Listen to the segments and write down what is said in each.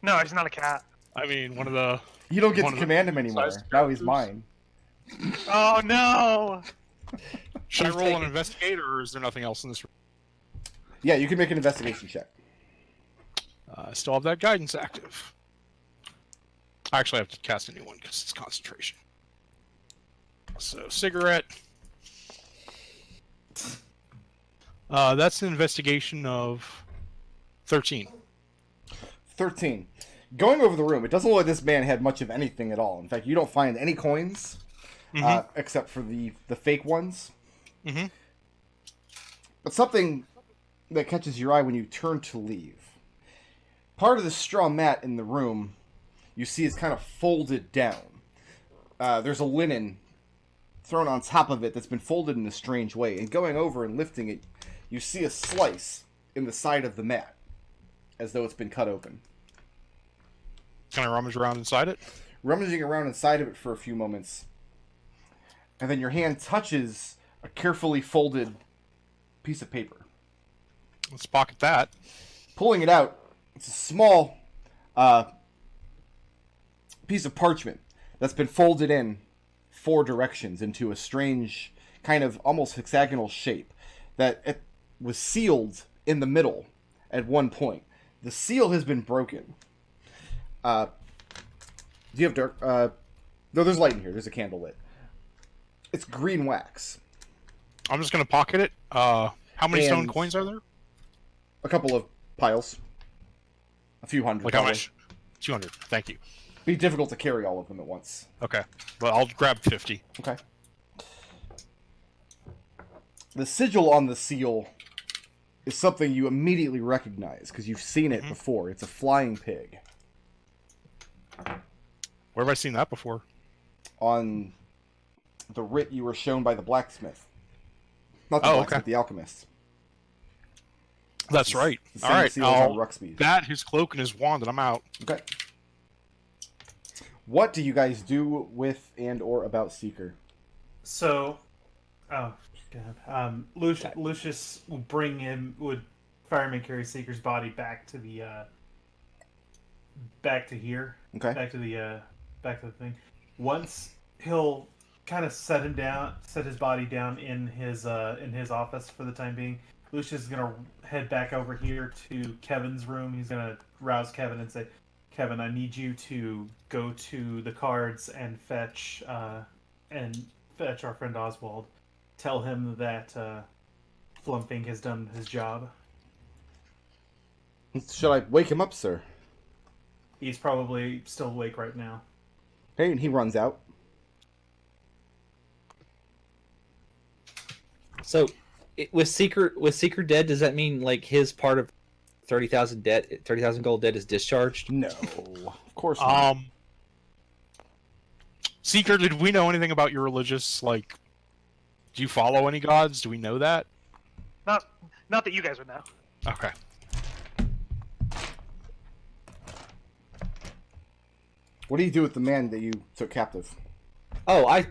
No, he's not a cat. I mean, one of the... You don't get to command him anymore. Now he's mine. Oh no! Should I roll an investigate, or is there nothing else in this room? Yeah, you can make an investigation check. I still have that guidance active. I actually have to cast a new one because it's concentration. So, cigarette. That's an investigation of 13. 13. Going over the room, it doesn't look like this man had much of anything at all. In fact, you don't find any coins, except for the fake ones. Mm-hmm. But something that catches your eye when you turn to leave. Part of the straw mat in the room, you see, is kind of folded down. There's a linen thrown on top of it that's been folded in a strange way. And going over and lifting it, you see a slice in the side of the mat, as though it's been cut open. Can I rummage around inside it? Rummaging around inside of it for a few moments, and then your hand touches a carefully folded piece of paper. Let's pocket that. Pulling it out, it's a small piece of parchment that's been folded in 4 directions into a strange, kind of almost hexagonal shape that it was sealed in the middle at one point. The seal has been broken. Do you have dark? No, there's light in here. There's a candle lit. It's green wax. I'm just going to pocket it. How many stone coins are there? A couple of piles. A few hundred. Like how much? 200. Thank you. Be difficult to carry all of them at once. Okay. Well, I'll grab 50. Okay. The sigil on the seal is something you immediately recognize because you've seen it before. It's a flying pig. Where have I seen that before? On the writ you were shown by the blacksmith. Not the blacksmith, the alchemist. That's right. All right. That, his cloak, and his wand, and I'm out. Okay. What do you guys do with and or about Seeker? So, oh god, Lucius would fireman carry Seeker's body back to the back to here. Okay. Back to the thing. Once he'll kind of set his body down in his office for the time being. Lucius is gonna head back over here to Kevin's room. He's gonna rouse Kevin and say, "Kevin, I need you to go to the cards and fetch our friend Oswald. Tell him that Flumph has done his job." Should I wake him up, sir? He's probably still awake right now. Hey, and he runs out. So, with Seeker dead, does that mean like his part of 30,000 gold debt is discharged? No, of course not. Seeker, did we know anything about your religious, like, do you follow any gods? Do we know that? Not that you guys would know. Okay. What do you do with the man that you took captive? Oh, I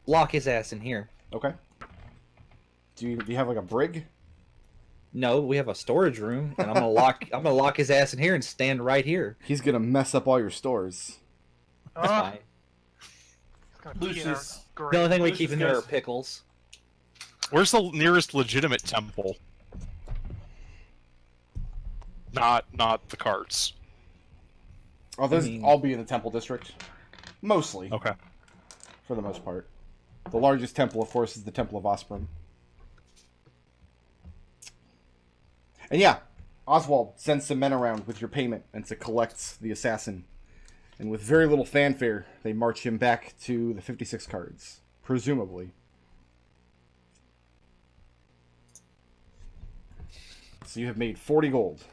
lock his ass in here. Okay. Do you have like a brig? No, we have a storage room, and I'm gonna lock his ass in here and stand right here. He's gonna mess up all your stores. That's fine. Lucius, the only thing we keep in there are pickles. Where's the nearest legitimate temple? Not the carts. Oh, those all be in the temple district. Mostly. Okay. For the most part. The largest temple, of course, is the Temple of Osprey. And yeah, Oswald sends some men around with your payment and to collect the assassin. And with very little fanfare, they march him back to the 56 cards. Presumably. So you have made 40 gold.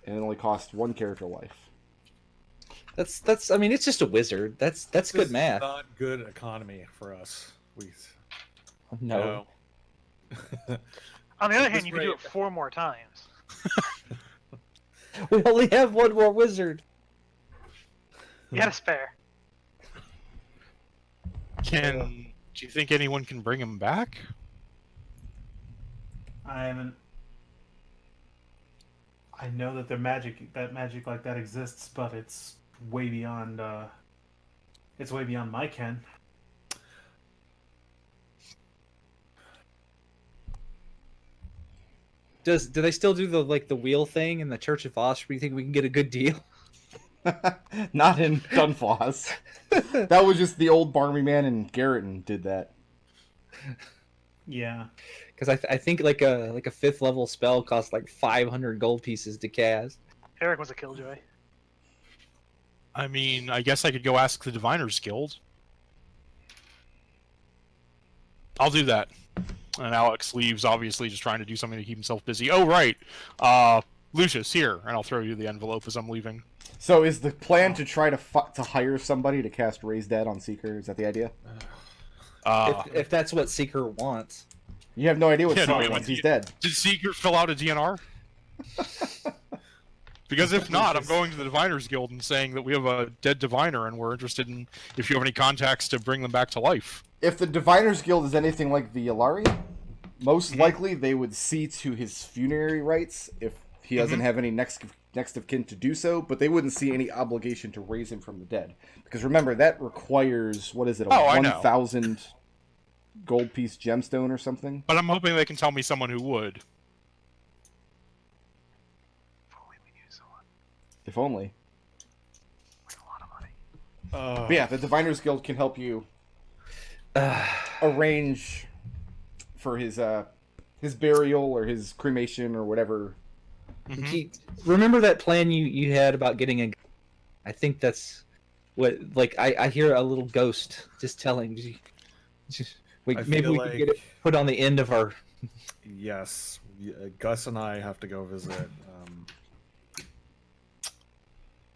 And it only cost 1 character life. That's. I mean, it's just a wizard. That's good math. Not good economy for us. No. On the other hand, you can do it 4 more times. We only have 1 more wizard. You had a spare. Do you think anyone can bring him back? I I know that magic like that exists, but it's way beyond. It's way beyond my ken. Do they still do the wheel thing in the Church of Voss? Do you think we can get a good deal? Not in Dunfloss. That was just the old Barmy Man and Garrett did that. Yeah, Because I think like a 5th level spell costs like 500 gold pieces to cast. Eric was a killjoy. I mean, I guess I could go ask the Diviners Guild. I'll do that. And Alex leaves, obviously just trying to do something to keep himself busy. Oh, right. Lucius, here. And I'll throw you the envelope as I'm leaving. So is the plan to try to hire somebody to cast Raise Dead on Seeker? Is that the idea? If that's what Seeker wants. You have no idea what Yeah, no, Seeker wants. He's dead. Did Seeker fill out a DNR? Because if not, I'm going to the Diviners Guild and saying that we have a dead Diviner and we're interested in if you have any contacts to bring them back to life. If the Diviners Guild is anything like the Yalari, most likely they would see to his funerary rites if he doesn't have any next of kin to do so, but they wouldn't see any obligation to raise him from the dead. Because remember, that requires, what is it, a 1,000 gold piece gemstone or something? But I'm hoping they can tell me someone who would. If only. With a lot of money. But yeah, the Diviners Guild can help you arrange for his burial or his cremation or whatever. Remember that plan you had about getting a... I think that's what... Like, I hear a little ghost just telling... maybe we could get it put on the end of our... Yes. Gus and I have to go visit...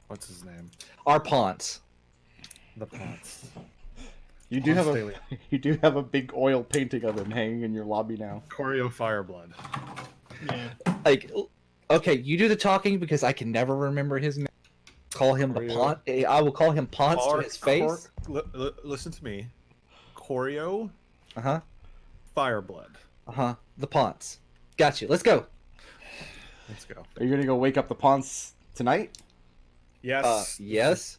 what's his name? Our Ponce. The Ponce. You do have a big oil painting of him hanging in your lobby now. Choreo Fireblood. yeah. Like, okay, you do the talking because I can never remember his name. Call him the Ponce. I will call him Ponce to his face. Listen to me. Choreo Uh-huh. Fireblood. Uh-huh. The Ponce. Got you. Let's go. Let's go. Are you gonna go wake up the Ponce tonight? Yes. Yes.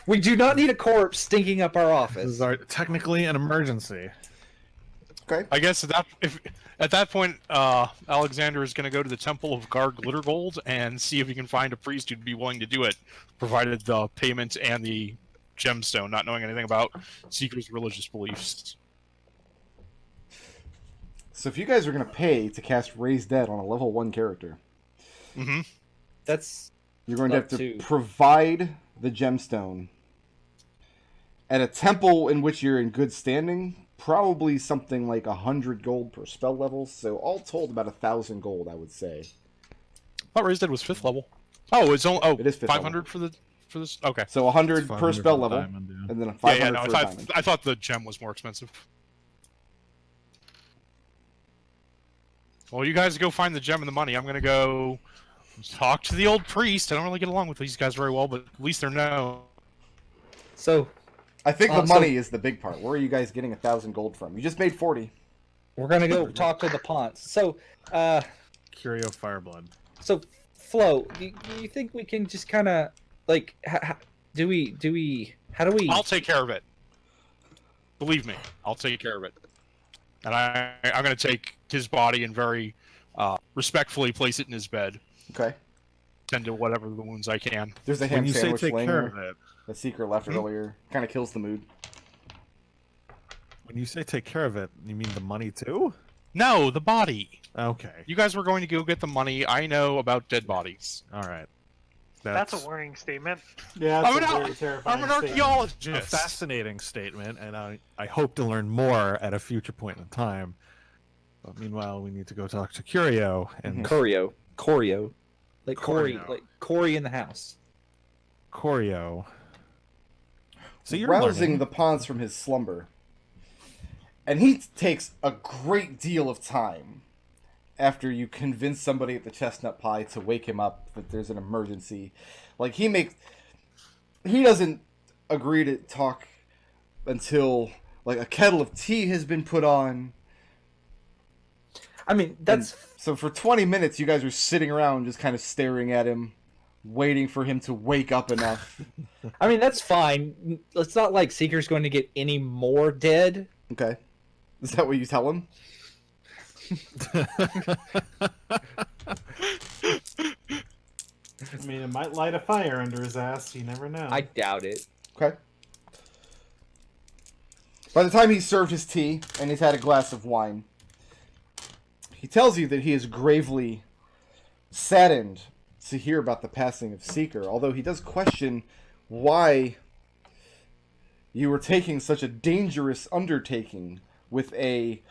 We do not need a corpse stinking up our This office. is technically an emergency. Okay. I guess at that point, Alexander is going to go to the Temple of Gar Glittergold and see if he can find a priest who'd be willing to do it, provided the payment and the gemstone, not knowing anything about Seeker's religious beliefs. So if you guys are gonna pay to cast Raise Dead on a level 1 character, That's... you're going to have Up to to. provide the gemstone at a temple in which you're in good standing. Probably something like 100 gold per spell level. So all told, about 1,000 gold, I would say. I thought Raised Dead was 5th level. Oh, it's only It is 5th 500 for this. Okay. So 100 per 500 spell for level, diamond, yeah. and then 500 No, for a diamond. I thought the gem was more expensive. Well, you guys go find the gem and the money. I'm gonna go talk to the old priest. I don't really get along with these guys very well, but at least they're known. So, I think the so- money is the big part. Where are you guys getting 1,000 gold from? You just made 40. we're going to go talk to the Ponce. So, Choreo Fireblood. so Flo, do you think we can just kind of, like, how do we... I'll take care of it. Believe me, I'll take care of it. And I'm gonna take his body and very respectfully place it in his bed. Okay. Tend to whatever the wounds I can. There's a When ham you say sandwich take laying care there. of it, The Seeker left earlier. Kind of kills the mood. when you say take care of it, you mean the money too? No, the body. Okay. You guys were going to go get the money. I know about dead bodies. All right. That's a warning statement. Yeah, I'm that's an, a very terrifying I'm an statement. a archaeologist. fascinating statement, and I hope to learn more at a future point in time. But meanwhile, we need to go talk to Curio and Choreo. Like Corey, Choreo. like Corey in the house. Choreo. So you're Rousing learning. the Ponce from his slumber. And he takes a great deal of time after you convince somebody at the Chestnut Pie to wake him up that there's an emergency. Like, he doesn't agree to talk until, like, a kettle of tea has been put on. I mean, that's So for 20 minutes, you guys are sitting around just kind of staring at him, waiting for him to wake up enough. I mean, that's fine. It's not like Seeker's going to get any more dead. Okay. Is that what you tell him? I mean, it might light a fire under his ass. You never know. I doubt it. Okay. By the time he's served his tea and he's had a glass of wine, he tells you that he is gravely saddened to hear about the passing of Seeker, although he does question why you were taking such a dangerous undertaking with a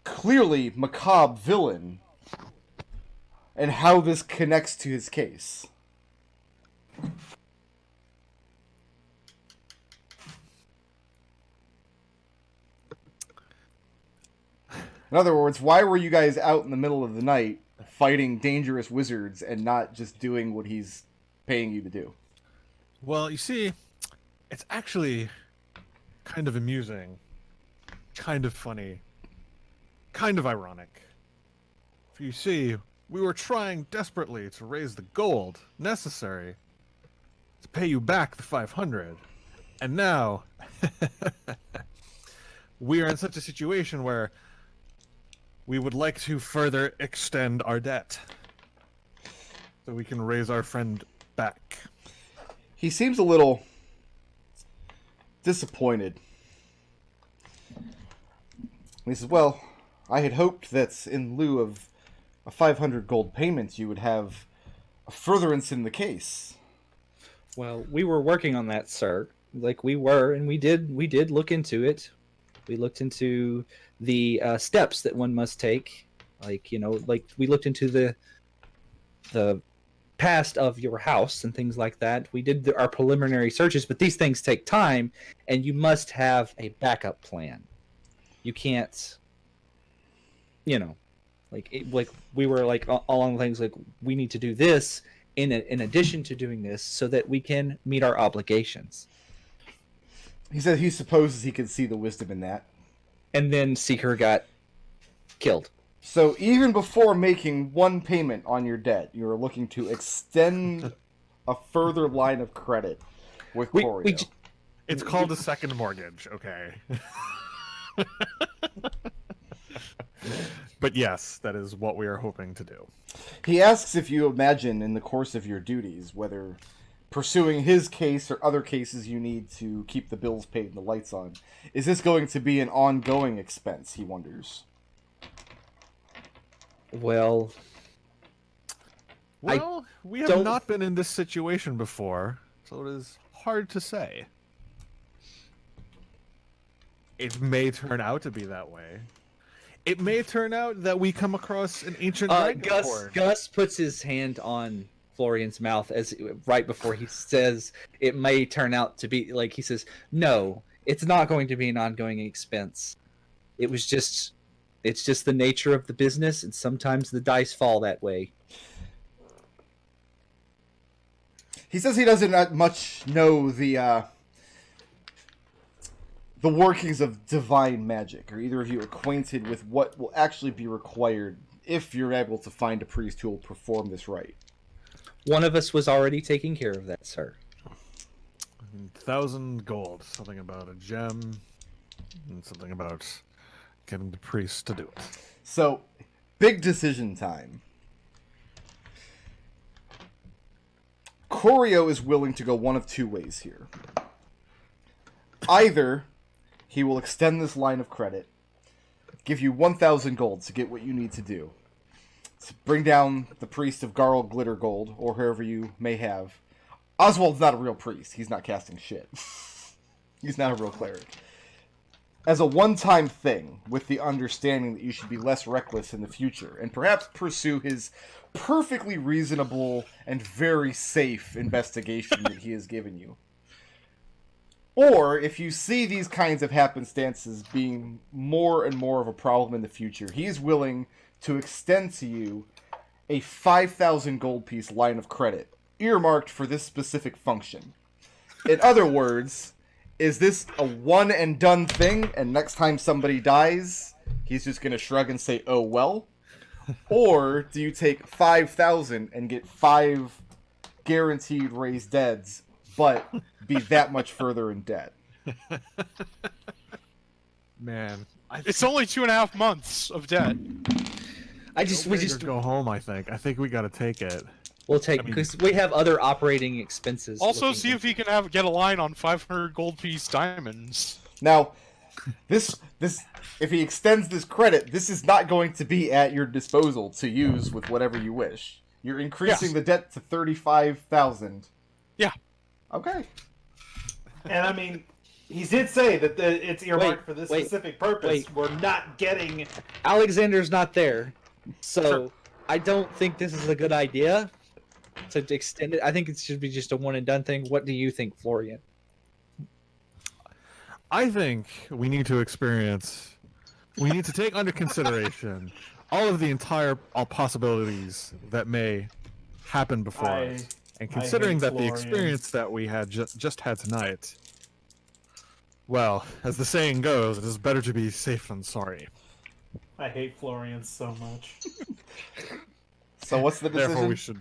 clearly macabre villain and how this connects to his case. In other words, why were you guys out in the middle of the night fighting dangerous wizards and not just doing what he's paying you to do? Well, you see, it's actually kind of amusing, kind of funny, kind of ironic. For you see, we were trying desperately to raise the gold necessary to pay you back the 500. And now, we are in such a situation where we would like to further extend our debt so we can raise our friend back. He seems a little disappointed. He says, well, I had hoped that in lieu of a 500 gold payment, you would have a furtherance in the case. Well, we were working on that, sir. Like we were, and we did look into it. We looked into the steps that one must take. Like, you know, like we looked into the past of your house and things like that. We did our preliminary searches, but these things take time, and you must have a backup plan. You can't, you know, like we were like all along things like we need to do this in addition to doing this so that we can meet our obligations. He said he supposes he can see the wisdom in that. And then Seeker got killed. So even before making one payment on your debt, you are looking to extend a further line of credit with Corio. It's called a second mortgage, okay? But yes, that is what we are hoping to do. He asks if you imagine in the course of your duties, whether pursuing his case or other cases you need to keep the bills paid and the lights on, is this going to be an ongoing expense, he wonders. Well, we have not been in this situation before, so it is hard to say. It may turn out to be that way. It may turn out that we come across an ancient dragon. Gus puts his hand on Florian's mouth as right before he says it may turn out to be like he says, no, it's not going to be an ongoing expense. It's just the nature of the business, and sometimes the dice fall that way. He says he doesn't much know the workings of divine magic. Are either of you acquainted with what will actually be required if you're able to find a priest who will perform this rite? One of us was already taking care of that, sir. 1,000 gold. Something about a gem. And something about getting the priest to do it. So, big decision time. Corio is willing to go one of two ways here. Either he will extend this line of credit, give you 1,000 gold to get what you need to do. To bring down the priest of Garl Glittergold, or whoever you may have. Oswald's not a real priest. He's not casting shit. He's not a real cleric. As a one-time thing, with the understanding that you should be less reckless in the future, and perhaps pursue his perfectly reasonable and very safe investigation that he has given you. Or, if you see these kinds of happenstances being more and more of a problem in the future, he is willing to extend to you a 5,000 gold piece line of credit, earmarked for this specific function. In other words, is this a one and done thing, and next time somebody dies, he's just going to shrug and say, oh well? Or do you take 5,000 and get 5 guaranteed raised deads, but be that much further in debt? Man, It's only 2.5 months of debt. we just go home. I think we got to take it. We'll take because we have other operating expenses. Also, see if he can get a line on 500 gold piece diamonds. Now, this if he extends this credit, this is not going to be at your disposal to use with whatever you wish. You're increasing the debt to 35,000. Yeah. Okay. And I mean, he did say that it's earmarked for this specific purpose. wait. We're not getting. Alexander's not there, so I don't think this is a good idea to extend it. I think it should be just a one and done thing. What do you think, Florian? I think we need to take under consideration all of the all possibilities that may happen before us. And considering that the experience that we had just had tonight, well, as the saying goes, it is better to be safe than sorry. I hate Florian so much. So what's the decision? Therefore, we should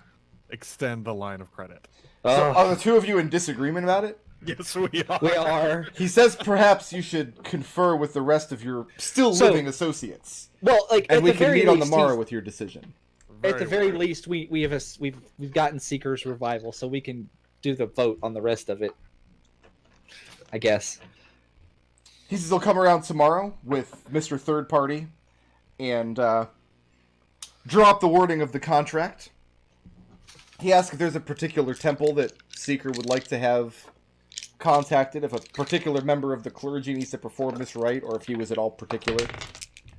extend the line of credit. So are the two of you in disagreement about it? Yes, we are. We are. He says perhaps you should confer with the rest of your still living associates. Well, like And at we the can very meet on the least, morrow with your decision. at the very least, we've gotten Seeker's revival, so we can do the vote on the rest of it. I guess. He says he'll come around tomorrow with Mr. Third Party and draw up the wording of the contract. He asks if there's a particular temple that Seeker would like to have contacted, if a particular member of the clergy needs to perform this rite, or if he was at all particular.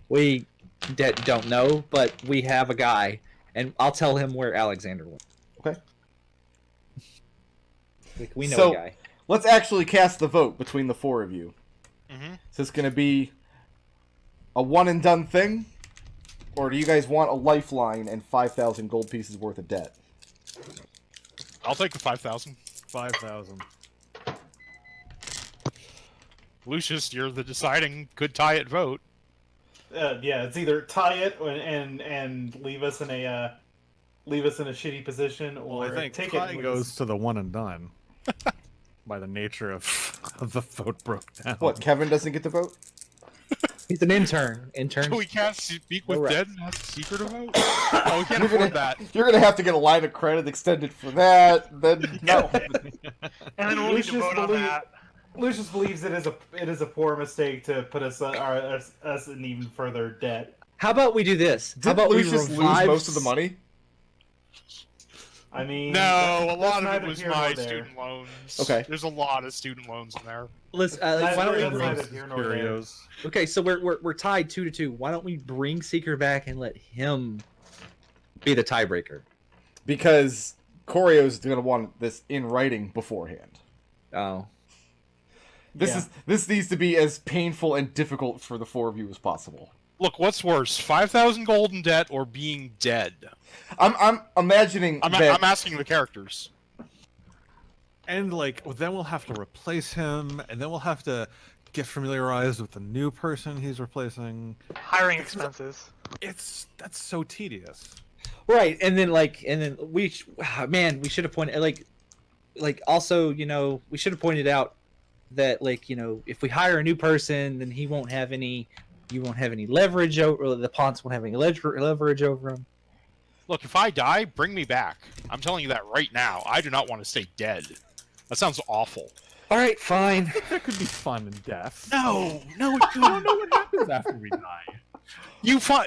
We don't know, but we have a guy, and I'll tell him where Alexander went. Okay. We know So, a guy. let's actually cast the vote between the four of you. Mm-hmm. Is this going to be a one and done thing? Or do you guys want a lifeline and 5,000 gold pieces worth of debt? I'll take the 5,000. 5,000. Lucius, you're the deciding good tie it vote. Yeah, it's either tie it and leave us in a shitty position, or Well, I think take tie it. goes to the one and done. By the nature of the vote broke down. What, Kevin doesn't get the vote? He's an intern. Intern. We can't speak with Alright. dead and ask the Seeker to vote? Oh, we can't afford that. You're going to have to get a line of credit extended for that. Then no. And then we'll need to vote on that. Lucius believes it is a poor mistake to put us in even further debt. How about we do this? How Did about Lucius we lose revive most of the money? I mean, No, a that's lot of it neither was here nor my there. student loans. Okay. There's a lot of student loans in there. Listen, That's why don't neither we? here nor there. Curios. Okay, so we're tied 2-2. Why don't we bring Seeker back and let him be the tiebreaker? Because Corio's going to want this in writing beforehand. Oh, This needs to be as painful and difficult for the four of you as possible. Look, what's worse, 5,000 gold in debt or being dead? I'm imagining I'm that asking the characters. And then we'll have to replace him, and then we'll have to get familiarized with the new person he's replacing. Hiring expenses. That's so tedious. right. And then we should have pointed also we should have pointed out that if we hire a new person, then you won't have any leverage over, or the Ponce won't have any leverage over him. Look, if I die, bring me back. I'm telling you that right now. I do not want to stay dead. That sounds awful. All right, fine. That could be fun in death. No, I don't know what happens after we die.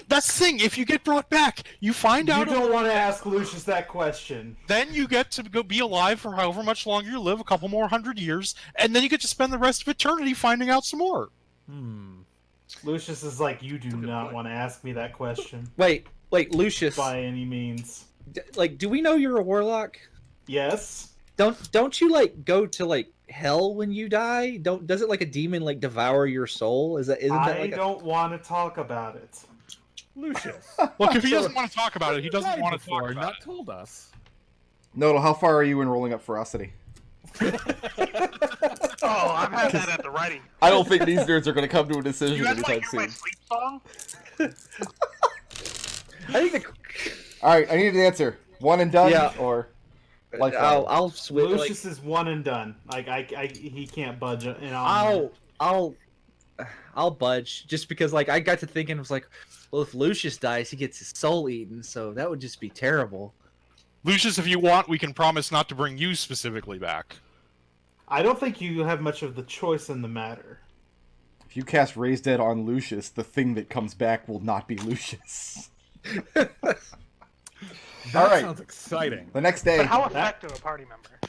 That's the thing. If you get brought back, you find You out. don't want to ask Lucius that question. Then you get to go be alive for however much longer you live, a couple more 100 years, and then you get to spend the rest of eternity finding out some more. Lucius is like, you do not want to ask me that question Wait, Lucius. by any means. Do we know you're a warlock? Yes. Don't you go to hell when you die? Doesn't a demon devour your soul? Isn't that I don't want to talk about it. Lucius. Look, if he doesn't want to talk about it, he doesn't Died want to before, talk about not it. told us. Nodal, how far are you in rolling up ferocity? Oh, I've had that at the writing. I don't think these nerds are going to come to a decision You guys anytime want to hear my soon. sleep song? I think All right, I need an answer. One and done, Yeah. or lifeline? I'll switch. Lucius is one and done. He can't budge it. I'll budge just because I got to thinking, I was like, well, if Lucius dies, he gets his soul eaten, so that would just be terrible. Lucius, if you want, we can promise not to bring you specifically back. I don't think you have much of the choice in the matter. If you cast Raise Dead on Lucius, the thing that comes back will not be Lucius. That All right. sounds exciting. The next day, But how effective a party member?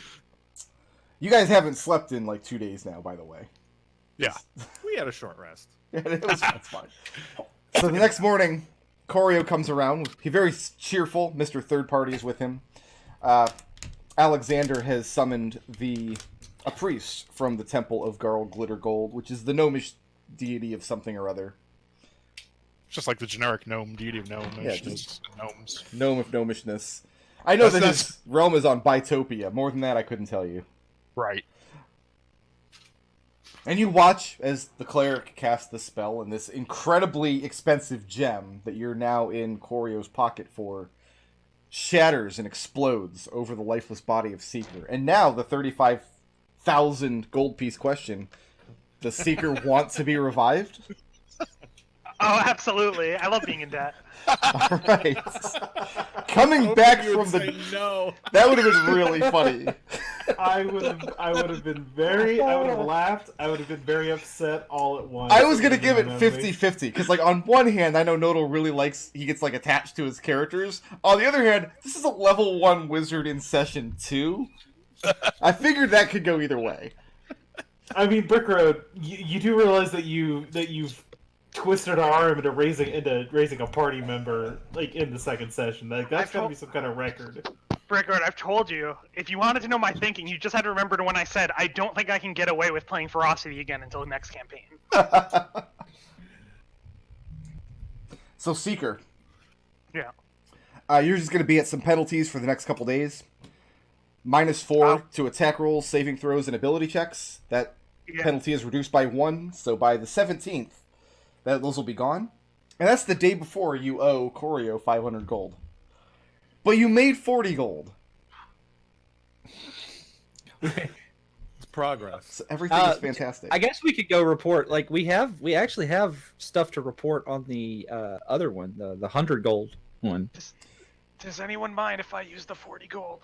you guys haven't slept in 2 days now, by the way. Yeah. We had a short rest. It's fine. So the next morning, Corio comes around. He's very cheerful. Mr. Third Party is with him. Alexander has summoned a priest from the Temple of Garl Glittergold, which is the gnomish deity of something or other. Just like the generic gnome, deity of gnome, Yeah, gnomes. Gnome of gnomishness. I know that That's- his realm is on Bitopia. More than that, I couldn't tell you. Right. And you watch as the cleric casts the spell, and this incredibly expensive gem that you're now in Corio's pocket for shatters and explodes over the lifeless body of Seeker. And now the 35,000 gold piece question: does Seeker want to be revived? Oh, absolutely. I love being in debt. All right. Coming back from the... no. That would have been really funny. I would have been very. I would have laughed. I would have been very upset all at once. I was going to give it None of 50-50, because, on one hand, I know Nodal really he gets, attached to his characters. On the other hand, this is a level 1 wizard in session 2. I figured that could go either way. I mean, Brick Road, you do realize that you've twisted our arm into raising a party member in the second session. That's got to be some kind of record. Brickard, I've told you. If you wanted to know my thinking, you just had to remember to when I said I don't think I can get away with playing Ferocity again until the next campaign. So, Seeker. Yeah. You're just going to be at some penalties for the next couple days. -4 to attack rolls, saving throws, and ability checks. That penalty is reduced by 1, so by the 17th, those will be gone. And that's the day before you owe Corio 500 gold. But you made 40 gold. It's progress. So everything is fantastic. I guess we could go report. We actually have stuff to report on the other one, the 100 gold one. Does anyone mind if I use the 40 gold?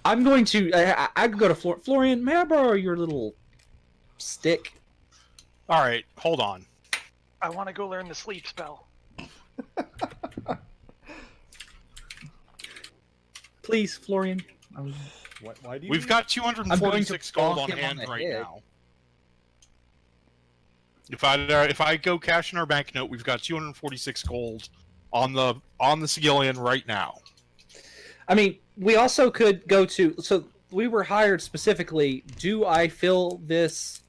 I'm going to. I could go to Florian. May I borrow your little stick? All right, hold on. I want to go learn the sleep spell. Please, Florian. Why do you? We've got 246 gold on bonk him hand on the right head. now. If I go cash in our banknote, we've got 246 gold on the Sigillion right now. I mean, we also could go to. So we were hired specifically. Do I fill this,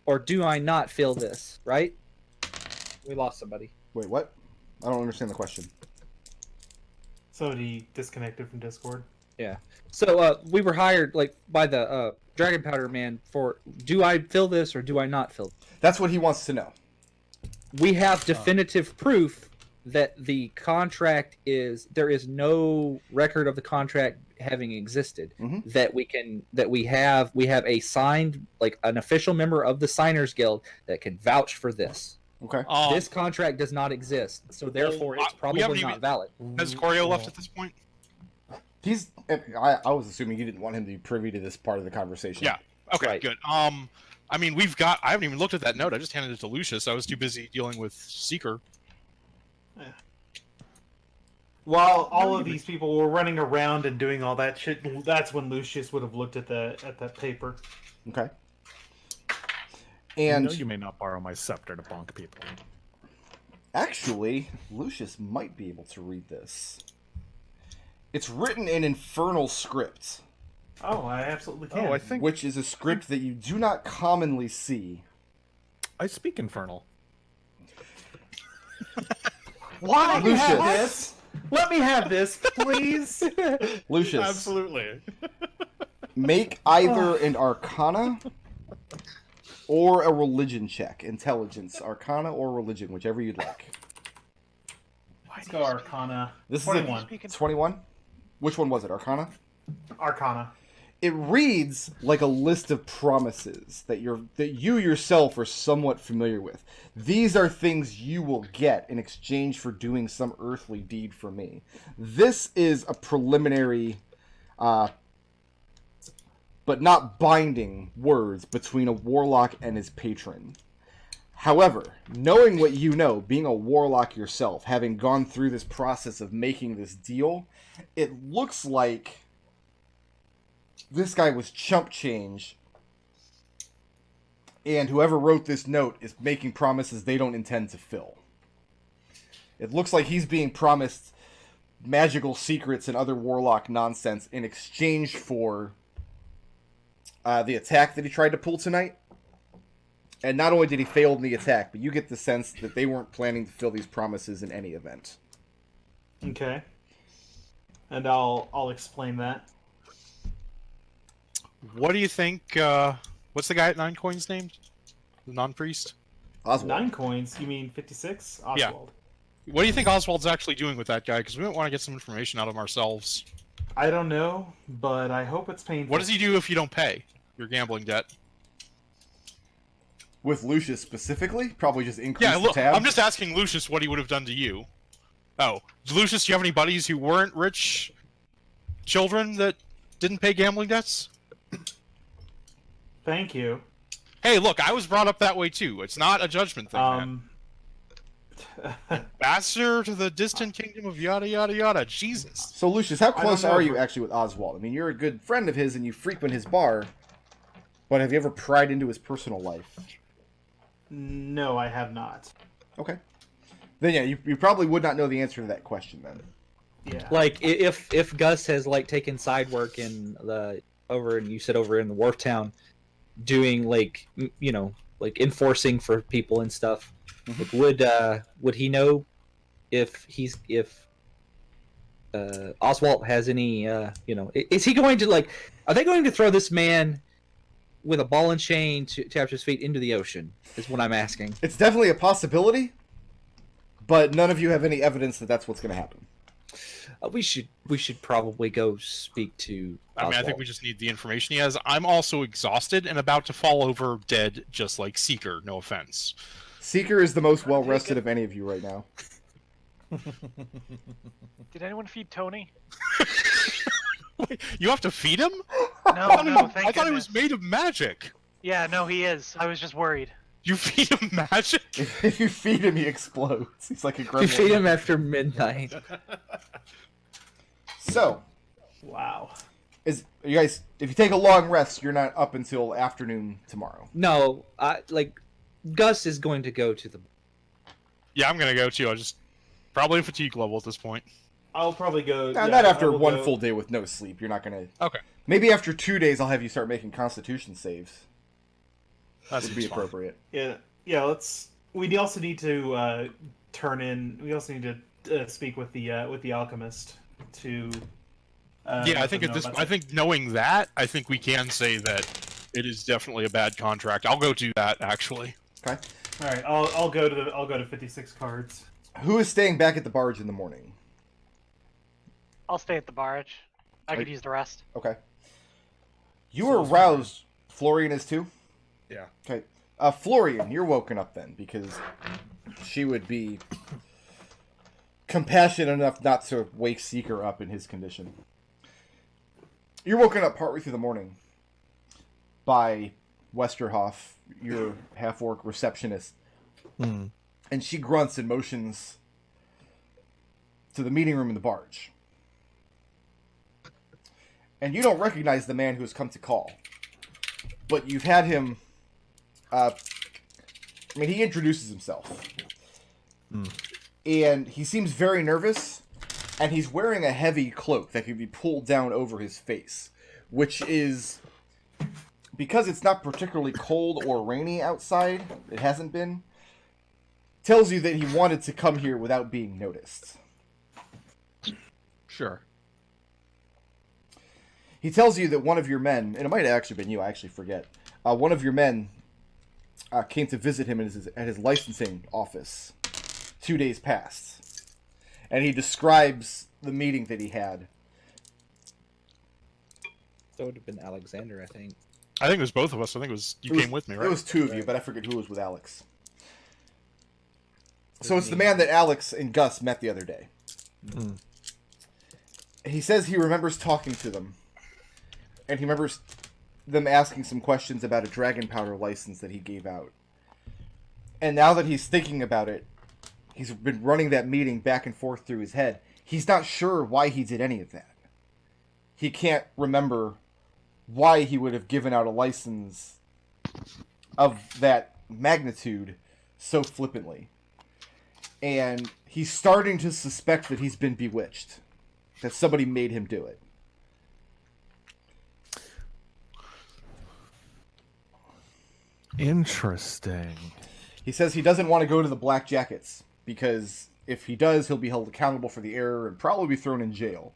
or do I not fill this? Right? We lost somebody. Wait, what? I don't understand the question. Somebody disconnected from Discord. Yeah. So we were hired by the Dragon Powder Man for. Do I fill this or do I not fill? That's what he wants to know. We have definitive proof that the contract there is no record of the contract having existed. Mhm. That we have a signed an official member of the Signers Guild that can vouch for this. Okay. This contract does not exist, so therefore it's probably not valid. Has Corio left at this point? He's. I was assuming you didn't want him to be privy to this part of the conversation. Yeah. Okay, Right. good. I mean, I haven't even looked at that note. I just handed it to Lucius. I was too busy dealing with Seeker. While all of these people were running around and doing all that shit, that's when Lucius would have looked at that paper. Okay. You And know you may not borrow my scepter to bonk people. actually, Lucius might be able to read this. It's written in infernal script, Oh, I absolutely can. Oh, I think which is a script that you do not commonly see. I speak infernal. Why? Let me have Lucius. this. Let me have this, please. Lucius, Absolutely. make either an Arcana or a religion check. Intelligence, Arcana or religion, whichever you'd like. Let's go Arcana. This is 21. 21? Which one was it? Arcana? Arcana. It reads like a list of promises that you yourself are somewhat familiar with. These are things you will get in exchange for doing some earthly deed for me. This is a preliminary, but not binding words between a warlock and his patron. However, knowing what you know, being a warlock yourself, having gone through this process of making this deal, it looks like this guy was chump change, and whoever wrote this note is making promises they don't intend to fill. It looks like he's being promised magical secrets and other warlock nonsense in exchange for the attack that he tried to pull tonight. And not only did he fail in the attack, but you get the sense that they weren't planning to fill these promises in any event. Okay. And I'll explain that. What do you think? What's the guy at 9 coins named? The non-priest? Oswald. 9 coins? You mean 56? Oswald. Yeah. What do you think Oswald's actually doing with that guy? Because we don't want to get some information out of him ourselves. I don't know, but I hope it's painful. What does he do if you don't pay your gambling debt? With Lucius specifically? Probably just increase Yeah, the look, tab. I'm just asking Lucius what he would have done to you. Oh, Lucius, do you have any buddies who weren't rich children that didn't pay gambling debts? Thank you. Hey, look, I was brought up that way too. It's not a judgment thing, man. Ambassador to the distant kingdom of yada yada yada. Jesus. So, Lucius, how close know, are you but- actually with Oswald? I mean, you're a good friend of his and you frequent his bar, but have you ever pried into his personal life? No, I have not. Okay. Then, yeah, you probably would not know the answer to that question, then. Yeah. Like if Gus has like taken side work in the over in the Wharf Town, doing like like enforcing for people and stuff. Like, would he know if Oswald has any is he going to like, are they going to throw this man with a ball and chain to after his feet into the ocean is what I'm asking. It's definitely a possibility, but none of you have any evidence that that's what's going to happen. We should probably go speak to I Oswald. think we just need the information he has. I'm also exhausted and about to fall over dead, just like Seeker. No offense. Seeker is the most well-rested of any of you right now. Did anyone feed Tony? Wait, you have to feed him? No, no, thank I thought it goodness. was made of magic. Yeah, no, he is. I was just worried. You feed him magic? If you feed him, he explodes. He's like a gremlin. You feed him after midnight. So, Wow. you guys, if you take a long rest, you're not up until afternoon tomorrow. No, Gus is going to go to the. Yeah, I'm gonna go too. I just probably a fatigue level at this point. I'll probably go. Nah, yeah, not I after will one go- full day with no sleep. You're not gonna. Okay, Maybe after 2 days, I'll have you start making Constitution saves. that Would be seems fine. appropriate. Yeah, yeah. We also need to turn in. We also need to speak with the alchemist to. Yeah, I let think them at know this, about I think knowing that, I think we can say that it is definitely a bad contract. I'll go do that actually. Okay. All right, I'll go to 56 cards. Who is staying back at the barge in the morning? I'll stay at the barge. I could Right. use the rest. Okay. You were aroused. Florian is too? Yeah. Okay. Florian, you're woken up then, because she would be compassionate enough not to wake Seeker up in his condition. You're woken up partway through the morning by Westerhoff, your half-orc receptionist, and she grunts and motions to the meeting room in the barge. And you don't recognize the man who has come to call. But you've had him... he introduces himself. And he seems very nervous, and he's wearing a heavy cloak that can be pulled down over his face, which is... because it's not particularly cold or rainy outside, it hasn't been, tells you that he wanted to come here without being noticed. Sure. He tells you that one of your men, and it might have actually been you, I actually forget, one of your men came to visit him at his licensing office 2 days past. and he describes the meeting that he had. That would have been Alexander, I think. I think it was both of us. I think it was you came with me, right? It was two of you, but I forget who was with Alex. So it's the man that Alex and Gus met the other day. Mm. He says he remembers talking to them, and he remembers them asking some questions about a dragon powder license that he gave out. And now that he's thinking about it, he's been running that meeting back and forth through his head. He's not sure why he did any of that. He can't remember why he would have given out a license of that magnitude so flippantly. And he's starting to suspect that he's been bewitched. That somebody made him do it. Interesting. He says he doesn't want to go to the Black Jackets, because if he does, he'll be held accountable for the error and probably be thrown in jail.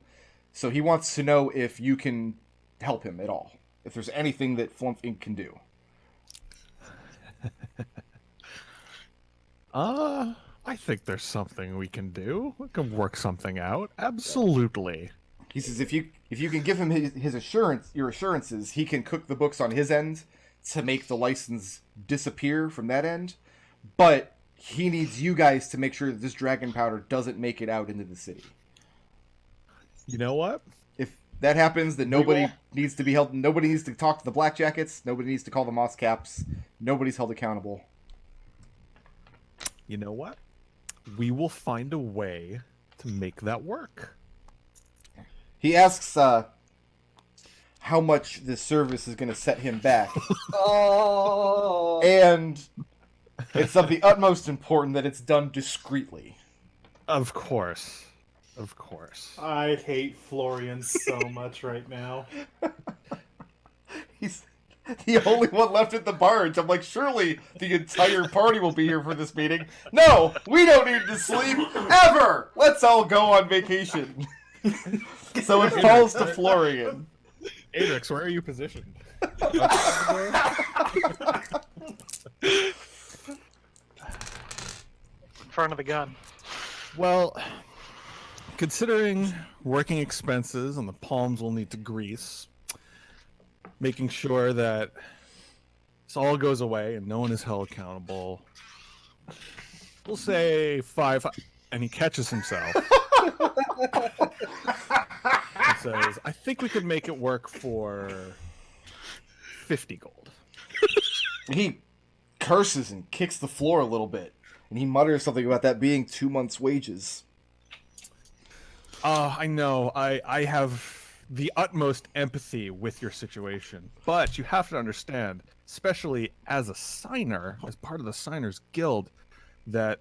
So he wants to know if you can help him at all. If there's anything that Flumph Inc. can do. I think there's something we can do. We can work something out. Absolutely. He says if you can give him your assurances, he can cook the books on his end to make the license disappear from that end. But he needs you guys to make sure that this dragon powder doesn't make it out into the city. You know what? If that happens, then nobody needs to be held. Nobody needs to talk to the Black Jackets. Nobody needs to call the Moss Caps. Nobody's held accountable. You know what? We will find a way to make that work. He asks how much this service is going to set him back. Oh. And it's of the utmost importance that it's done discreetly. Of course. Of course. I hate Florian so much right now. He's the only one left at the barge. I'm like, surely the entire party will be here for this meeting. No, we don't need to sleep ever. Let's all go on vacation. So it falls to Florian. Adrix, where are you positioned? In front of the gun. Well, considering working expenses and the palms will need to grease, making sure that this all goes away and no one is held accountable, we'll say 5, and he catches himself. And says, I think we could make it work for 50 gold. He curses and kicks the floor a little bit. And he mutters something about that being 2 months' wages. I know. I have the utmost empathy with your situation. But you have to understand, especially as a signer, as part of the Signers Guild, that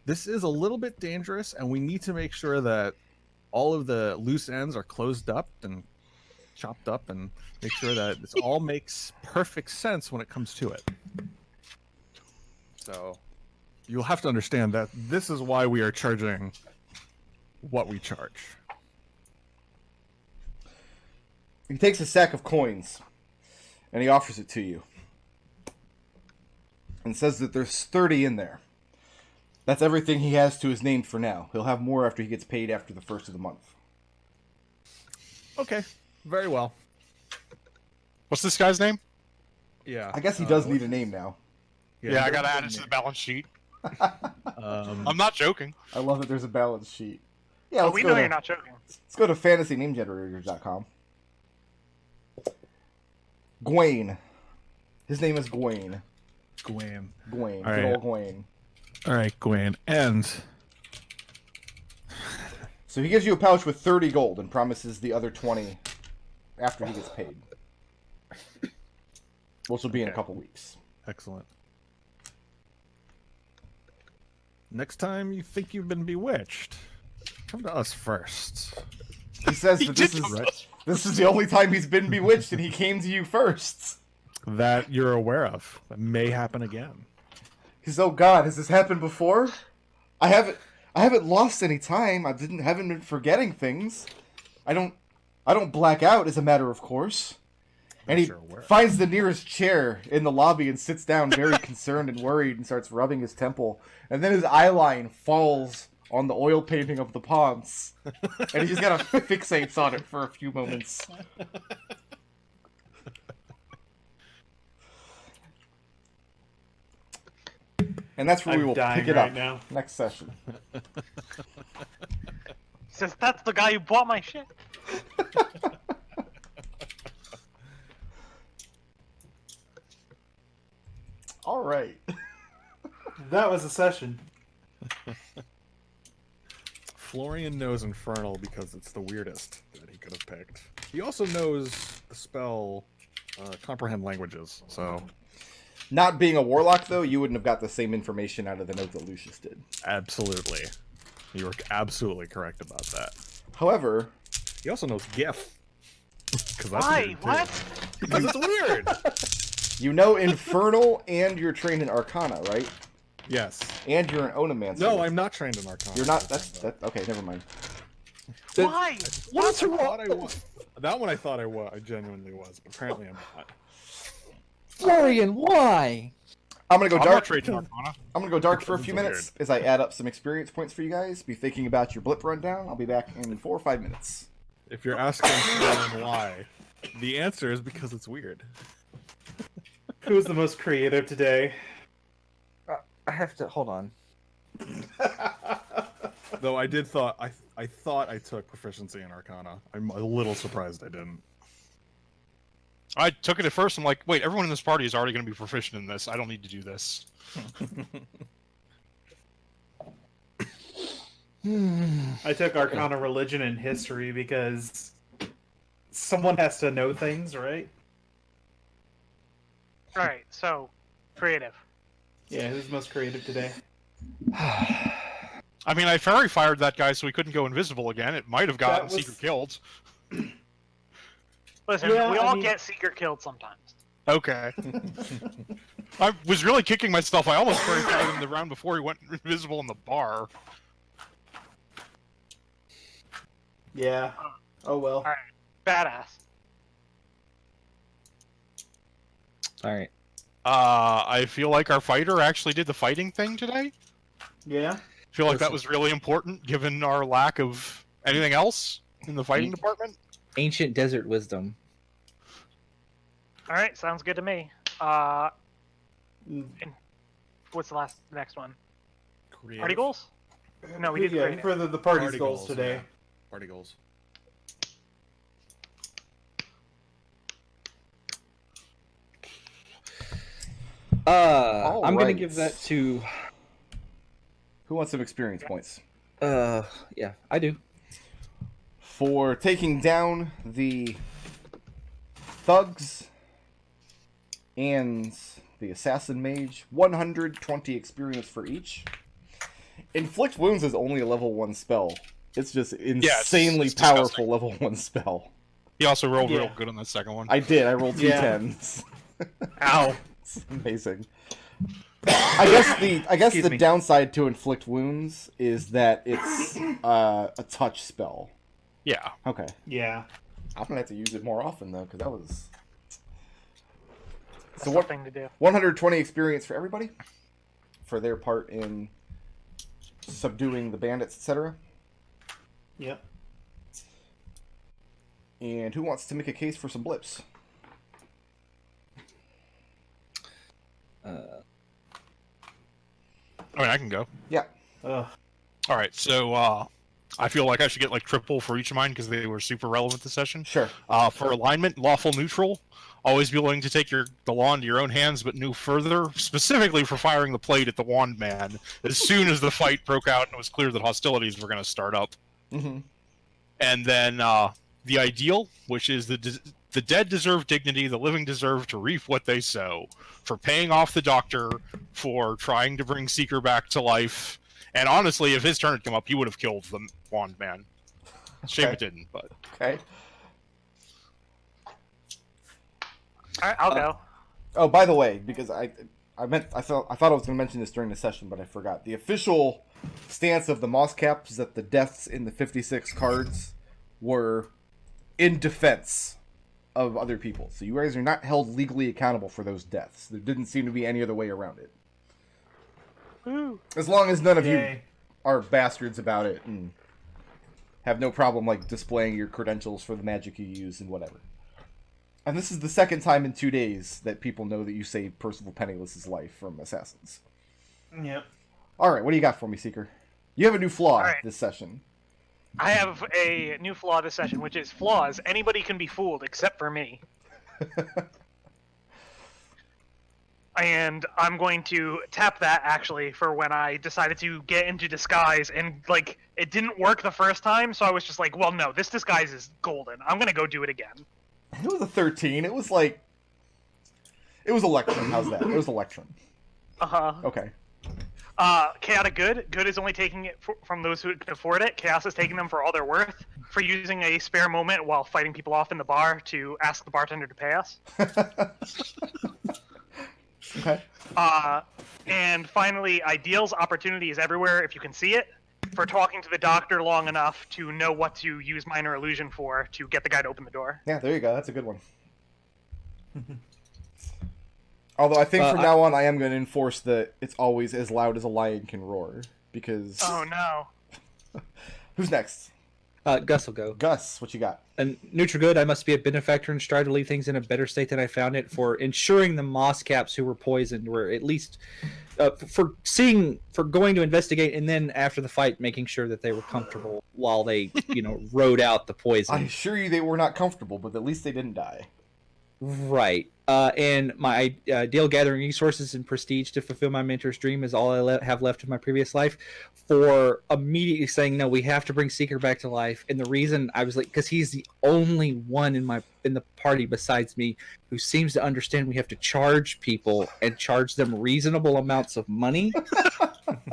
this is a little bit dangerous, and we need to make sure that all of the loose ends are closed up and chopped up, and make sure that this all makes perfect sense when it comes to it. So you'll have to understand that this is why we are charging what we charge. He takes a sack of coins, and he offers it to you. And says that there's 30 in there. That's everything he has to his name for now. He'll have more after he gets paid after the first of the month. Okay, very well. What's this guy's name? Yeah. I guess he does need a name now. Yeah, I gotta add it to the balance sheet. Um, I'm not joking. I love that there's a balance sheet. Yeah, Oh, let's we go know to, you're not joking. Let's go to fantasynamegenerators.com. Gwaine. His name is Gwaine. Gwen. Gwaine. All Good right. old Gwaine. All right, Gwen. And So he gives you a pouch with 30 gold and promises the other 20 after he gets paid. Which will be in a Okay. couple weeks. excellent. Next time you think you've been bewitched, come to us first. He says that this did is, Right? this is the only time he's been bewitched and he came to you first. That you're aware of. That may happen again. He's, oh God, has this happened before? I haven't lost any time. Haven't been forgetting things. I don't black out, as a matter of course. And he You're aware. finds the nearest chair in the lobby and sits down very concerned and worried and starts rubbing his temple. And then his eyeline falls on the oil painting of the palms. And he just kind of fixates on it for a few moments. And that's where we I'm will dying pick it right up now. next session. He says, that's the guy who bought my shit. All right. That was a session. Florian knows Infernal because it's the weirdest that he could have picked. He also knows the spell Comprehend Languages, so... Not being a warlock, though, you wouldn't have got the same information out of the note that Lucius did. Absolutely. You were absolutely correct about that. However... He also knows GIF. Why? What? Because it's weird! You know Infernal, and you're trained in Arcana, right? Yes. And you're an Onomancer. No, I'm not trained in Arcana. You're not. That's okay. Never mind. Why? What's wrong? That one I thought I was. I genuinely was, but apparently I'm not. Florian, why? I'm gonna go I'm dark. not trading Arcana. I'm gonna go dark for a few Weird. minutes as I add up some experience points for you guys. Be thinking about your blip rundown. I'll be back in 4 or 5 minutes. If you're asking Florian why, the answer is because it's weird. Who was the most creative today? I have to hold on. Though I did thought I thought I took proficiency in Arcana. I'm a little surprised I didn't. I took it at first. I'm like, wait, everyone in this party is already going to be proficient in this. I don't need to do this. I took Arcana, Religion, and History because someone has to know things, right? Alright, so, creative. Yeah, who's most creative today? I mean, I fairy fired that guy so he couldn't go invisible again. It might have gotten was- secret killed. Listen, Yeah, we I all mean- get secret killed sometimes. Okay. I was really kicking myself. I almost fairy fired him the round before he went invisible in the bar. Yeah. Oh well. Alright, badass. All right. I feel like our fighter actually did the fighting thing today. Yeah. I feel like that was really important given our lack of anything else in the fighting department. Ancient desert wisdom. Alright, sounds good to me. Mm. What's the next one? Creative. Party goals? No, we did Yeah, creative. for the party's Party goals today. yeah. Party goals. I'm gonna right. give that to. Who wants some experience points? Yeah, I do. For taking down the thugs and the assassin mage, 120 experience for each. Inflict wounds is only a level 1 spell. It's just insanely it's powerful disgusting. level 1 spell. He also rolled Yeah. real good on that second one. I did. I rolled two Yeah. 10s. Ow. It's amazing. I guess Excuse the me. downside to inflict wounds is that it's a touch spell. Yeah. Okay. Yeah. I'm gonna have to use it more often though, because that was. That's So the what? thing to do. 120 experience for everybody, for their part in subduing the bandits, etc. Yep. And who wants to make a case for some blips? I mean, I can go. Yeah. Ugh. All right, so I feel like I should get like triple for each of mine because they were super relevant this session. Sure. For alignment, lawful neutral. Always be willing to take the law into your own hands, but no further. Specifically for firing the plate at the wand man as soon as the fight broke out and it was clear that hostilities were going to start up. Mm-hmm. And then the ideal, which is the dead deserve dignity, the living deserve to reap what they sow. For paying off the doctor, for trying to bring Seeker back to life. And honestly, if his turn had come up, he would have killed the wand man. Shame Okay. it didn't, but... Okay. Alright, I'll go. Oh, by the way, because I thought I was going to mention this during the session, but I forgot. The official stance of the Moss Caps is that the deaths in the 56 cards were in defense of other people. So you guys are not held legally accountable for those deaths. There didn't seem to be any other way around it. Woo. As long as none of you Yay. are bastards about it and have no problem like displaying your credentials for the magic you use and whatever. And this is the second time in 2 days that people know that you saved Percival Penniless's life from assassins. Yep. All right, what do you got for me, Seeker? You have a new flaw right. this session. I have a new flaw this session, which is flaws. Anybody can be fooled except for me. And I'm going to tap that, actually, for when I decided to get into disguise. And, like, it didn't work the first time, so I was just like, well, no, this disguise is golden. I'm going to go do it again. It was a 13. It was like... It was Electrum. How's that? It was Electrum. Uh-huh. Okay. Chaotic Good. Good is only taking it from those who can afford it. Chaos is taking them for all they're worth. For using a spare moment while fighting people off in the bar to ask the bartender to pay us. Okay. And finally, Ideals. Opportunity is everywhere if you can see it. For talking to the doctor long enough to know what to use Minor Illusion for to get the guy to open the door. Yeah, there you go. That's a good one. Although I think from now on I am going to enforce that it's always as loud as a lion can roar. Because... Oh, no. Who's next? Gus will go. Gus, what you got? And neutral good, I must be a benefactor and strive to leave things in a better state than I found it, for ensuring the moss caps who were poisoned were at least for going to investigate, and then after the fight making sure that they were comfortable while they rode out the poison. I assure you they were not comfortable, but at least they didn't die. Right. And my ideal gathering resources and prestige to fulfill my mentor's dream is all I have left of my previous life. For immediately saying, no, we have to bring Seeker back to life. And the reason I was like, because he's the only one in the party besides me who seems to understand we have to charge people and charge them reasonable amounts of money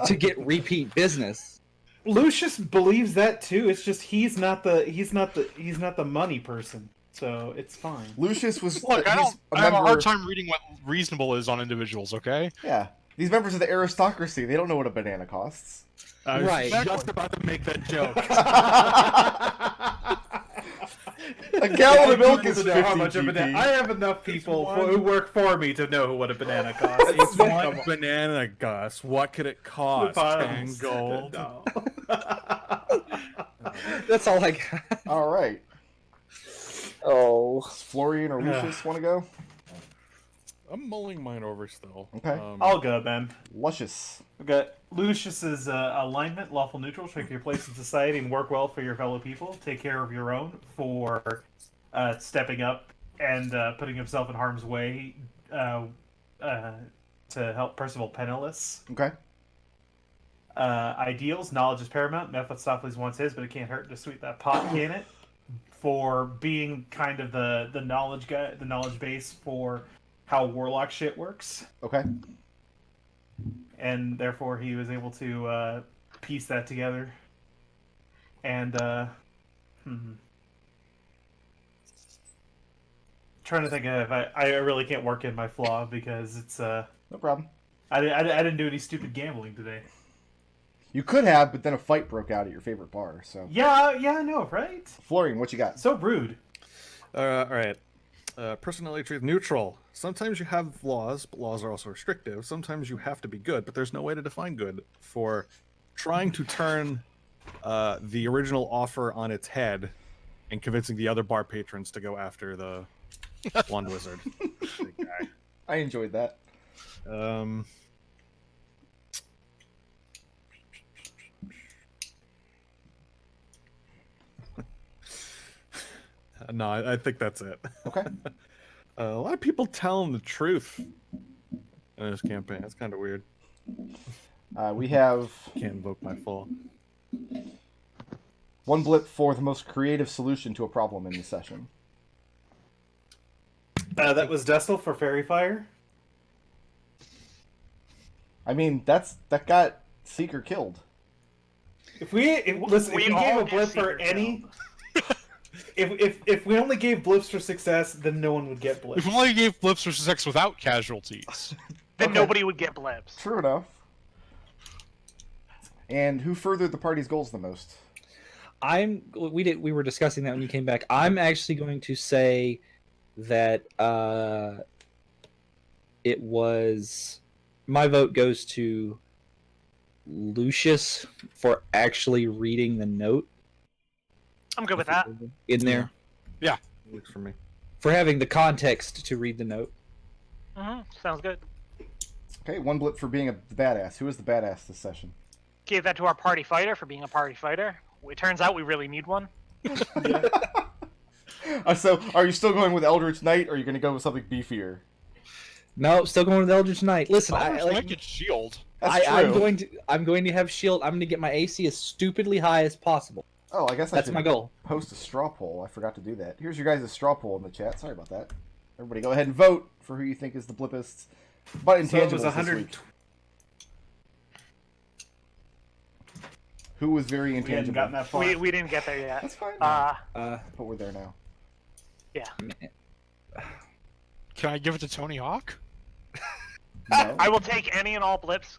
to get repeat business. Lucius believes that too. It's just he's not the money person. So it's fine. Lucius was... Look, I he's have a hard time reading what reasonable is on individuals, okay? Yeah. These members of the aristocracy, they don't know what a banana costs. I was Right. just about to make that joke. A gallon of milk is to 50 know how much a GP. banana. I have enough people one- who work for me to know what a banana costs. It's one banana, Gus. What could it cost? 10 gold? No. That's all I got. All right. Oh. Does Florian or Lucius want to go? I'm mulling mine over still. Okay. I'll go then. Luscious. We've got Lucius's alignment, lawful neutral, strike your place in society and work well for your fellow people. Take care of your own for stepping up and putting himself in harm's way to help Percival Penniless. Okay. Ideals, knowledge is paramount. Mephistopheles wants his, but it can't hurt to sweeten that pot, can it? For being kind of the knowledge guy, the knowledge base for how Warlock shit works. Okay. And therefore he was able to piece that together. And trying to think of I really can't work in my flaw because it's No problem. I didn't do any stupid gambling today. You could have, but then a fight broke out at your favorite bar, so... Yeah, I know, right? Florian, what you got? So rude. All right. Personality trait neutral. Sometimes you have laws, but laws are also restrictive. Sometimes you have to be good, but there's no way to define good. For trying to turn the original offer on its head and convincing the other bar patrons to go after the blonde wizard. Big guy. I enjoyed that. No, I think that's it. Okay. A lot of people telling the truth in this campaign. That's kind of weird. We have Can't invoke my full. one blip for the most creative solution to a problem in the session. That was Destil for Fairy Fire. I mean, that got Seeker killed. If we gave all a get blip for Seeker any, if we only gave blips for success, then no one would get blips. If we only gave blips for sex without casualties. Then Okay. nobody would get blips. True enough. And who furthered the party's goals the most? We were discussing that when you came back. I'm actually going to say that it was my vote goes to Lucius for actually reading the note I'm good with that. in there. Works for me. For having the context to read the note. Sounds good. Okay, 1 blip for being a badass. Who is the badass this session? Gave that to our party fighter for being a party fighter. It turns out we really need one. So, are you still going with Eldritch Knight, or are you going to go with something beefier? No, still going with Eldritch Knight. Listen, I get shield. That's true. I'm going to have shield. I'm going to get my AC as stupidly high as possible. Oh, I guess That's my goal. Post a straw poll. I forgot to do that. Here's your guys' straw poll in the chat. Sorry about that. Everybody go ahead and vote for who you think is the blippest. But intangibles So it was this 100. week. Who was very We hadn't intangible? gotten that far. We didn't get there yet. That's fine. Uh, But we're there now. Can I give it to Tony Hawk? No? I will take any and all blips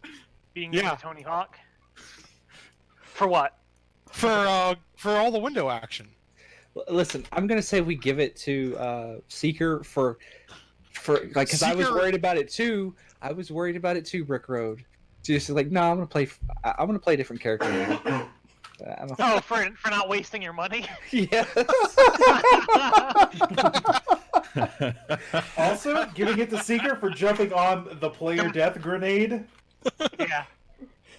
being given Yeah. to Tony Hawk. For what? For all the window action. listen, I'm going to say we give it to Seeker for like, because I was Seeker- worried about it too. I was worried about it too, Brick Road. Just like, no, I'm going to play. I'm going to play a different character. Oh, for not wasting your money? Yes. Also, giving it to Seeker for jumping on the player death grenade. Yeah.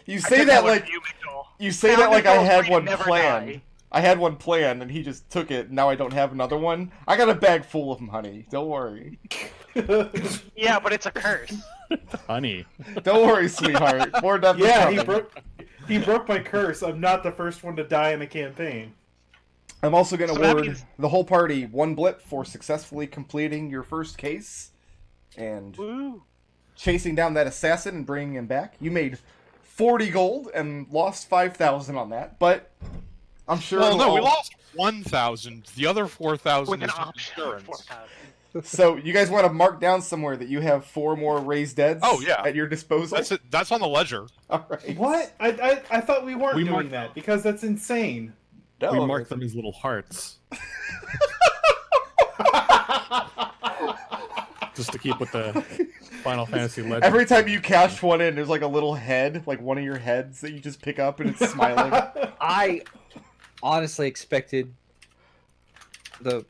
You I say took that one like for you, McDohl. you say Now that like I McDohl's had free to one never planned. die. I had one planned and he just took it. Now I don't have another one. I got a bag full of them, honey. Don't worry. Yeah, but it's a curse. Honey. Don't worry, sweetheart. More death is Yeah, coming. he broke my curse. I'm not the first one to die in a campaign. I'm also going to So that award means- the whole party 1 blip for successfully completing your first case and Woo. chasing down that assassin and bringing him back. You made 40 gold and lost 5,000 on that, but I'm sure. Well, no, we it'll- lost 1,000. The other 4,000 With an is option of insurance. 4,000. So you guys want to mark down somewhere that you have 4 more raised deads? Oh, yeah. At your disposal. That's it. That's on the ledger. All right. What? I thought we weren't We doing marked- that because that's insane. No, We mark them as little hearts. Just to keep with the Final Fantasy legend. Every time you cash one in, there's like a little head, like one of your heads that you just pick up and it's smiling. I honestly expected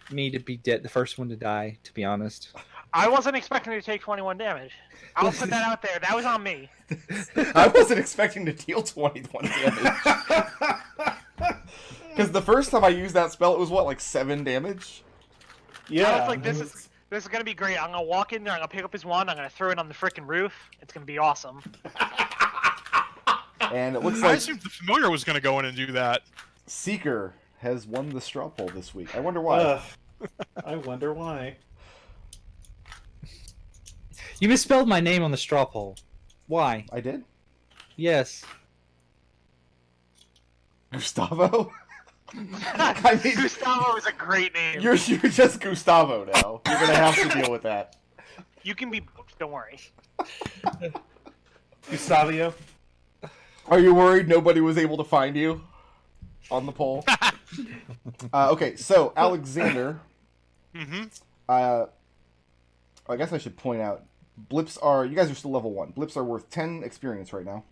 me to be dead, the first one to die. To be honest, I wasn't expecting to take 21 damage. I'll put that out there. That was on me. I wasn't expecting to deal 21 damage. Because the first time I used that spell, it was what, like 7 damage? Yeah. I was like, this is gonna be great. I'm gonna walk in there. I'm gonna pick up his wand. I'm gonna throw it on the frickin' roof. It's gonna be awesome. And it looks I like assumed the familiar was going to go in and do that. Seeker has won the straw poll this week. I wonder why. Ugh. I wonder why. you misspelled my name on the straw poll. Why? I did? Yes. Gustavo? I mean, Gustavo is a great name. you're just Gustavo now. You're going to have to deal with that. You can be booked, don't worry. Gustavio. Are you worried nobody was able to find you on the poll? Okay, so Alexander, Mm-hmm. I guess I should point out, blips are, you guys are still level 1. Blips are worth 10 experience right now.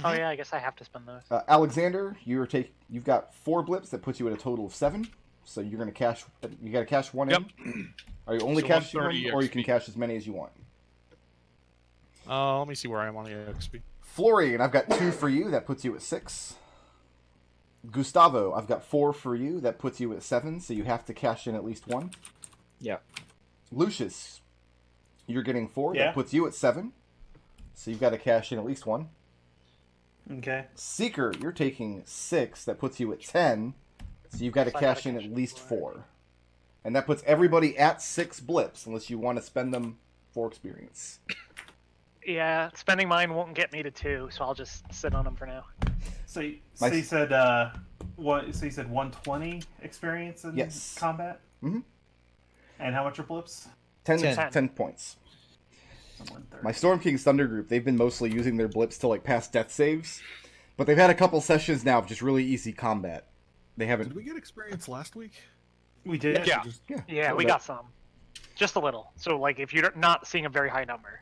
Oh yeah, I guess I have to spend those. Alexander, you've got 4 blips that puts you at a total of 7. So you're gonna cash. You gotta cash 1 Yep. in. Are you only So cashing 130 one, or you can XP. cash as many as you want? Let me see where I am on the XP. Florian, I've got 2 for you. That puts you at 6. Gustavo, I've got 4 for you. That puts you at 7. So you have to cash in at least 1. Yeah. Lucius, you're getting 4. Yeah. That puts you at 7. So you've got to cash in at least 1. Okay. Seeker, you're taking 6. That puts you at 10. So you've got to So I gotta cash in cash at in least 4. 4. And that puts everybody at 6 blips, unless you want to spend them for experience. Yeah, spending mine won't get me to 2, so I'll just sit on them for now. So, you Nice. said what? So you said 120 experience in Yes. combat. Mhm. And how much are blips? 10, 10. 10 points. So 130. My Storm King's Thunder group, they've been mostly using their blips to like pass death saves. But they've had a couple sessions now of just really easy combat. They haven't. Did we get experience last week? We did. Yeah. Yeah, we Okay. got some. Just a little. So, like, if you're not seeing a very high number.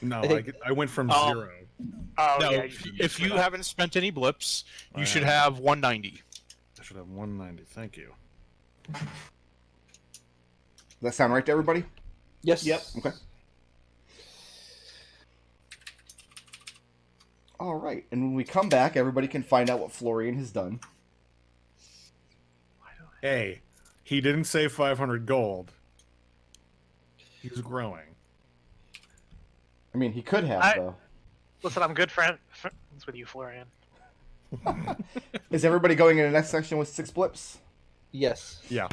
No, I think- I went from Oh. 0. Oh no, yeah. if you haven't spent any blips, you should Right. have 190. I should have 190. Thank you. Does that sound right to everybody? Yes. Yep. Okay. All right, and when we come back, everybody can find out what Florian has done. Hey, he didn't save 500 gold. He's growing. I mean, he could have, though. Listen, I'm good friends with you, Florian. Is everybody going in the next section with 6 blips? Yes. Yeah.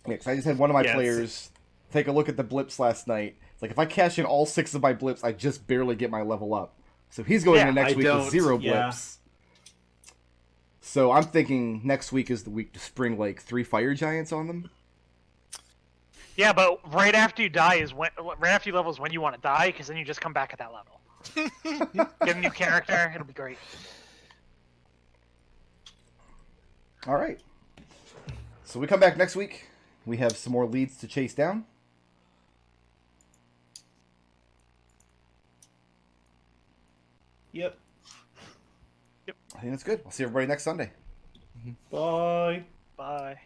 Yeah, 'cause I just had one of my Yes. players take a look at the blips last night. It's like, if I cash in all 6 of my blips, I just barely get my level up. So he's going Yeah, in next I week with don't, 0 yeah. blips. So I'm thinking next week is the week to spring, like, 3 fire giants on them. Yeah, but right after you die is when right after you level is when you want to die, because then you just come back at that level. Get a new character, it'll be great. All right. So we come back next week. We have some more leads to chase down. Yep. I think that's good. I'll see everybody next Sunday. Bye. Bye.